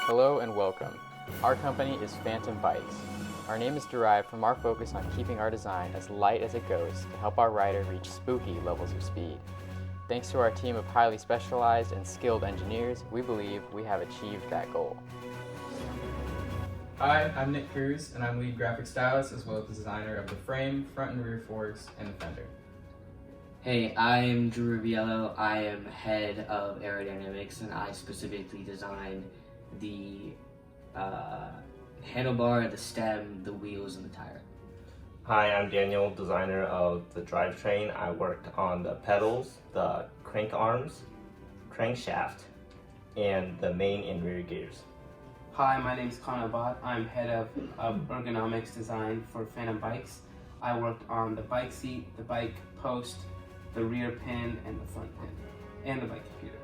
Hello and welcome. Our company is Phantom Bikes. Our name is derived from our focus on keeping our design as light as it goes to help our rider reach spooky levels of speed. Thanks to our team of highly specialized and skilled engineers, we believe we have achieved that goal. Hi, I'm Nick Cruz, and I'm lead graphic stylist as well as the designer of the frame, front and rear forks, and the fender. Hey, I'm Drew Riviello. I am head of aerodynamics, and I specifically designed the handlebar, the stem, the wheels, and the tire. Hi, I'm Daniel, designer of the drivetrain. I worked on the pedals, the crank arms, crankshaft, and the main and rear gears. Hi, my name is Kahna Bhatt. I'm head of ergonomics design for Phantom Bikes. I worked on the bike seat, the bike post, the rear pin, and the front pin, and the bike computer.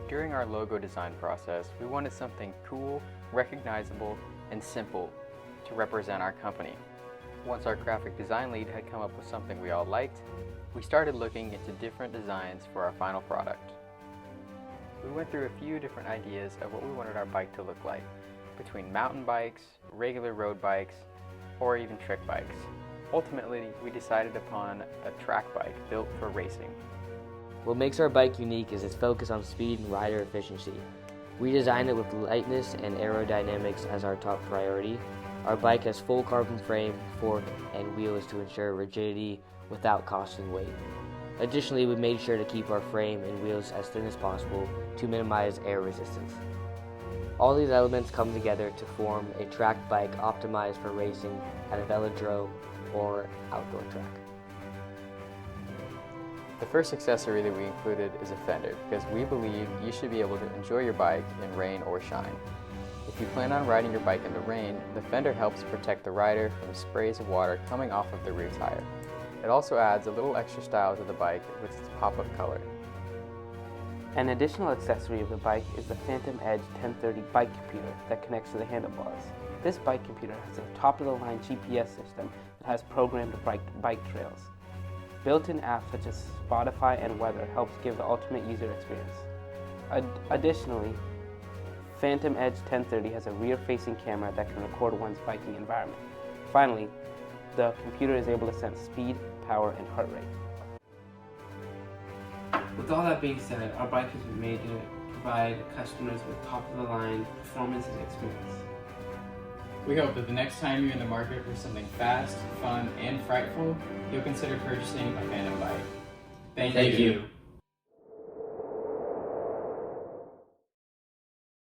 During our logo design process, we wanted something cool, recognizable, and simple to represent our company. Once our graphic design lead had come up with something we all liked, we started looking into different designs for our final product. We went through a few different ideas of what we wanted our bike to look like, between mountain bikes, regular road bikes, or even trick bikes. Ultimately, we decided upon a track bike built for racing. What makes our bike unique is its focus on speed and rider efficiency. We designed it with lightness and aerodynamics as our top priority. Our bike has full carbon frame, fork, and wheels to ensure rigidity without costing weight. Additionally, we made sure to keep our frame and wheels as thin as possible to minimize air resistance. All these elements come together to form a track bike optimized for racing at a velodrome or outdoor track. The first accessory that we included is a fender because we believe you should be able to enjoy your bike in rain or shine. If you plan on riding your bike in the rain, the fender helps protect the rider from sprays of water coming off of the rear tire. It also adds a little extra style to the bike with its pop-up color. An additional accessory of the bike is the Phantom Edge 1030 bike computer that connects to the handlebars. This bike computer has a top-of-the-line GPS system that has programmed bike trails. Built-in apps such as Spotify and Weather helps give the ultimate user experience. Additionally, Phantom Edge 1030 has a rear-facing camera that can record one's biking environment. Finally, the computer is able to sense speed, power, and heart rate. With all that being said, our bike has been made to provide customers with top-of-the-line performance and experience. We hope that the next time you're in the market for something fast, fun, and frightful, you'll consider purchasing a Phantom bike. Thank you.